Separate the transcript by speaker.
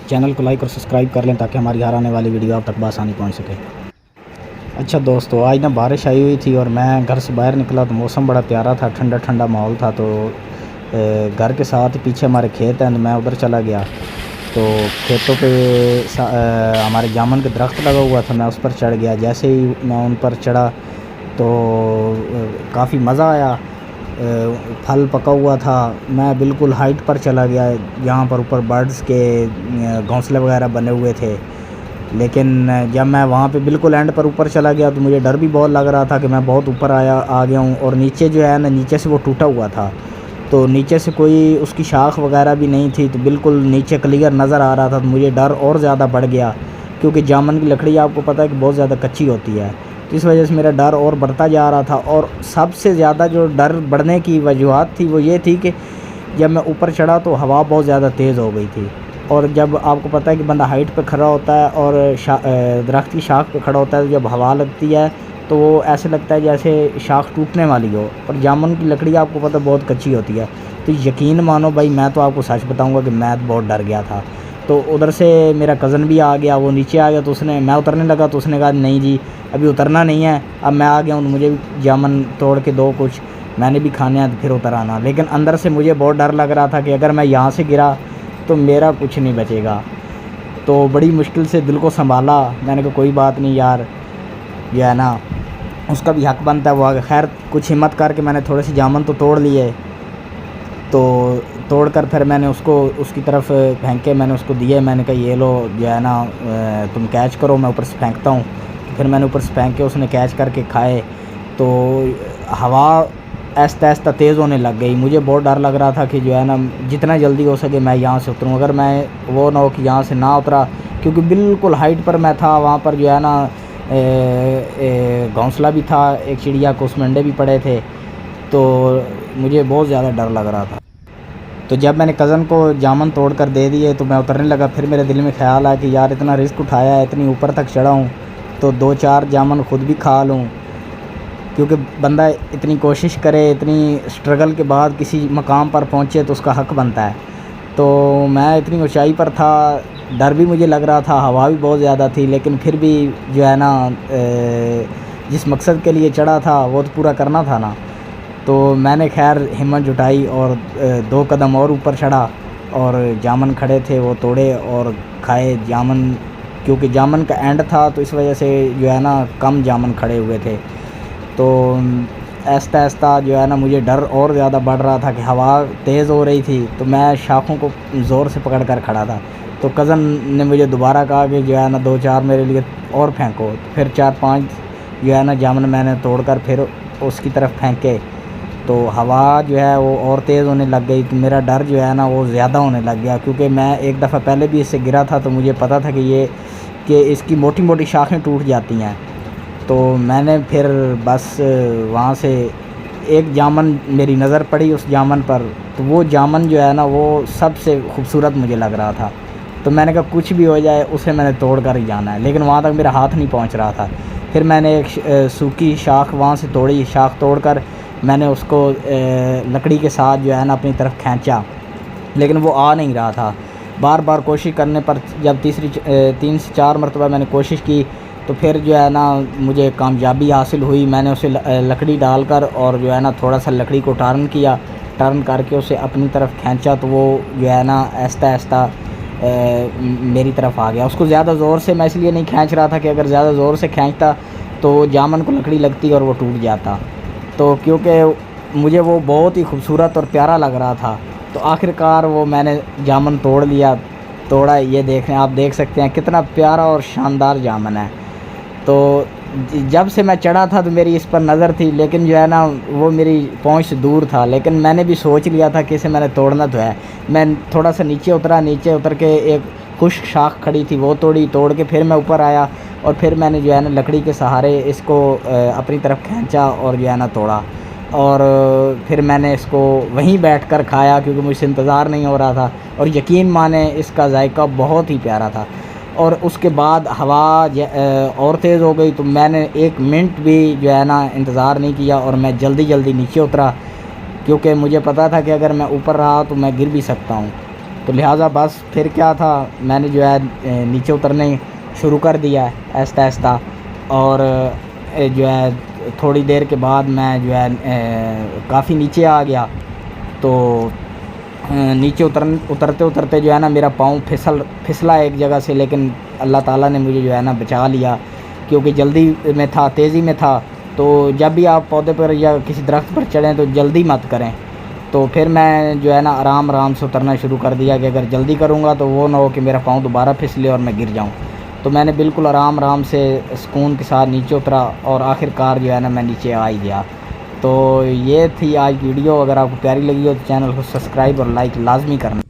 Speaker 1: Channel کو like اور subscribe کر لیں تاکہ ہماری ہر آنے والی ویڈیو آپ تک بآسانی پہنچ سکے۔ اچھا دوستو، آج نا بارش آئی ہوئی تھی اور میں گھر سے باہر نکلا تو موسم بڑا پیارا تھا، ٹھنڈا ٹھنڈا ماحول تھا، تو گھر کے ساتھ پیچھے ہمارے کھیت ہیں تو میں ادھر چلا گیا۔ تو کھیتوں پہ ہمارے جامن کے درخت لگا ہوا تھا، میں اس پر چڑھ گیا۔ جیسے ہی میں ان پر چڑھا تو کافی مزہ آیا، پھل پکا ہوا تھا۔ میں بالکل ہائٹ پر چلا گیا جہاں پر اوپر برڈز کے گھونسلے وغیرہ بنے ہوئے تھے، لیکن جب میں وہاں پہ بالکل اینڈ پر اوپر چلا گیا تو مجھے ڈر بھی بہت لگ رہا تھا کہ میں بہت اوپر آ گیا ہوں، اور نیچے جو ہے نا، نیچے سے وہ ٹوٹا ہوا تھا، تو نیچے سے کوئی اس کی شاخ وغیرہ بھی نہیں تھی، تو بالکل نیچے کلیئر نظر آ رہا تھا، تو مجھے ڈر اور زیادہ بڑھ گیا، کیونکہ جامن کی لکڑی آپ کو پتہ ہے کہ بہت زیادہ کچی ہوتی ہے، تو اس وجہ سے میرا ڈر اور بڑھتا جا رہا تھا۔ اور سب سے زیادہ جو ڈر بڑھنے کی وجوہات تھی وہ یہ تھی کہ جب میں اوپر چڑھا تو ہوا بہت زیادہ تیز ہو گئی تھی، اور جب آپ کو پتہ ہے کہ بندہ ہائٹ پہ کھڑا ہوتا ہے اور درخت کی شاخ پہ کھڑا ہوتا ہے، تو جب ہوا لگتی ہے تو وہ ایسے لگتا ہے جیسے شاخ ٹوٹنے والی ہو، اور جامن کی لکڑی آپ کو پتہ بہت کچی ہوتی ہے، تو یقین مانو بھائی، میں تو آپ کو سچ بتاؤں گا کہ میں بہت ڈر گیا تھا۔ تو ادھر سے میرا کزن بھی آ گیا، وہ نیچے آ گیا، تو میں اترنے لگا تو اس نے کہا نہیں جی ابھی اترنا نہیں ہے، اب میں آ گیا ہوں تو مجھے بھی جامن توڑ کے دو، کچھ میں نے بھی کھانے ہیں تو پھر اتر آنا۔ لیکن اندر سے مجھے بہت ڈر لگ رہا تھا کہ اگر میں یہاں سے گرا تو میرا کچھ نہیں بچے گا، تو بڑی مشکل سے دل کو سنبھالا، میں نے کہا کوئی بات نہیں یار، جو ہے نا اس کا بھی حق بنتا ہے وہ آگے۔ خیر کچھ ہمت کر کے میں نے تھوڑے سے جامن تو توڑ لیے، تو توڑ کر پھر میں نے اس کی طرف پھینکے، میں نے اس کو دیے، میں نے کہا یہ لو جو ہے نا تم کیچ کرو، میں اوپر سے پھینکتا ہوں۔ پھر میں نے اوپر سے پھینک کے اس نے کیچ کر کے کھائے، تو ہوا آہستہ آہستہ تیز ہونے لگ گئی۔ مجھے بہت ڈر لگ رہا تھا کہ جو ہے نا جتنا جلدی ہو سکے میں یہاں سے اتروں، اگر میں وہ نہ ہو کہ یہاں سے نہ اترا، کیونکہ بالکل ہائٹ پر میں تھا، وہاں پر جو ہے نا گھونسلہ بھی تھا ایک چڑیا کو، اس میں انڈے بھی پڑے تھے، تو مجھے بہت زیادہ ڈر لگ رہا تھا۔ تو جب میں نے کزن کو جامن توڑ کر دے دیے تو میں اترنے لگا، پھر میرے دل میں خیال آیا کہ یار اتنا رسک اٹھایا ہے، اتنی اوپر تک چڑھا ہوں تو دو چار جامن خود بھی کھا لوں، کیونکہ بندہ اتنی کوشش کرے، اتنی اسٹرگل کے بعد کسی مقام پر پہنچے تو اس کا حق بنتا ہے۔ تو میں اتنی اونچائی پر تھا، ڈر بھی مجھے لگ رہا تھا، ہوا بھی بہت زیادہ تھی، لیکن پھر بھی جو ہے نا جس مقصد کے لیے چڑھا تھا وہ تو پورا کرنا تھا نا، تو میں نے خیر ہمت جٹائی اور 2 قدم اور اوپر چڑھا، اور جامن کھڑے تھے وہ توڑے اور کھائے جامن، کیونکہ جامن کا اینڈ تھا تو اس وجہ سے جو ہے نا کم جامن کھڑے ہوئے تھے۔ تو آہستہ آہستہ جو ہے نا مجھے ڈر اور زیادہ بڑھ رہا تھا کہ ہوا تیز ہو رہی تھی، تو میں شاخوں کو زور سے پکڑ کر کھڑا تھا، تو کزن نے مجھے دوبارہ کہا کہ جو ہے نا 2-4 میرے لیے اور پھینکو، پھر 4-5 جو ہے نا جامن میں نے توڑ کر پھر اس کی طرف پھینکے، تو ہوا جو ہے وہ اور تیز ہونے لگ گئی، تو میرا ڈر جو ہے نا وہ زیادہ ہونے لگ گیا، کیونکہ میں ایک دفعہ پہلے بھی اس سے گرا تھا، تو مجھے پتہ تھا کہ اس کی موٹی موٹی شاخیں ٹوٹ جاتی ہیں۔ تو میں نے پھر بس وہاں سے ایک جامن میری نظر پڑی اس جامن پر، تو وہ جامن جو ہے نا وہ سب سے خوبصورت مجھے لگ رہا تھا، تو میں نے کہا کچھ بھی ہو جائے اسے میں نے توڑ کر ہی جانا ہے، لیکن وہاں تک میرا ہاتھ نہیں پہنچ رہا تھا۔ پھر میں نے ایک سوکھی شاخ وہاں سے توڑی، شاخ توڑ کر میں نے اس کو لکڑی کے ساتھ جو ہے نا اپنی طرف کھینچا، لیکن وہ آ نہیں رہا تھا۔ بار بار کوشش کرنے پر جب 3 سے 4 مرتبہ میں نے کوشش کی تو پھر جو ہے نا مجھے کامیابی حاصل ہوئی۔ میں نے اسے لکڑی ڈال کر اور جو ہے نا تھوڑا سا لکڑی کو ٹرن کر کے اسے اپنی طرف کھینچا، تو وہ جو ہے نا آہستہ آہستہ میری طرف آ گیا۔ اس کو زیادہ زور سے میں اس لیے نہیں کھینچ رہا تھا کہ اگر زیادہ زور سے کھینچتا تو جامن کو لکڑی لگتی اور وہ ٹوٹ جاتا، تو کیونکہ مجھے وہ بہت ہی خوبصورت اور پیارا لگ رہا تھا، تو آخر کار وہ میں نے جامن توڑا، یہ دیکھیں آپ دیکھ سکتے ہیں کتنا پیارا اور شاندار جامن ہے۔ تو جب سے میں چڑھا تھا تو میری اس پر نظر تھی، لیکن جو ہے نا وہ میری پہنچ سے دور تھا، لیکن میں نے بھی سوچ لیا تھا کہ اسے میں نے توڑنا تو ہے۔ میں تھوڑا سا نیچے اتر کے ایک خشک شاخ کھڑی تھی وہ توڑ کے پھر میں اوپر آیا، اور پھر میں نے جو ہے نا لکڑی کے سہارے اس کو اپنی طرف کھینچا اور جو ہے نا توڑا، اور پھر میں نے اس کو وہیں بیٹھ کر کھایا، کیونکہ مجھ سے انتظار نہیں ہو رہا تھا، اور یقین مانیں اس کا ذائقہ بہت ہی پیارا تھا۔ اور اس کے بعد ہوا اور تیز ہو گئی، تو میں نے 1 منٹ بھی جو ہے نا انتظار نہیں کیا، اور میں جلدی نیچے اترا، کیونکہ مجھے پتا تھا کہ اگر میں اوپر رہا تو میں گر بھی سکتا ہوں۔ تو لہٰذا بس پھر کیا تھا، میں نے جو ہے نیچے اترنے شروع کر دیا ہے آہستہ آہستہ، اور جو ہے تھوڑی دیر کے بعد میں جو ہے کافی نیچے آ گیا. تو نیچے اترتے اترتے جو ہے نا میرا پاؤں پھسلا ایک جگہ سے، لیکن اللہ تعالیٰ نے مجھے جو ہے نا بچا لیا، کیونکہ جلدی میں تھا، تیزی میں تھا. تو جب بھی آپ پودے پر یا کسی درخت پر چڑھیں تو جلدی مت کریں. تو پھر میں جو ہے نا آرام سے اترنا شروع کر دیا کہ اگر جلدی کروں گا تو وہ نہ ہو کہ میرا پاؤں دوبارہ پھسلے اور میں گر جاؤں. تو میں نے بالکل آرام سے سکون کے ساتھ نیچے اترا، اور آخر کار جو ہے نا میں نیچے آ ہی گیا. تو یہ تھی آج کی ویڈیو. اگر آپ کو پیاری لگی ہو تو چینل کو سبسکرائب اور لائک لازمی کرنا.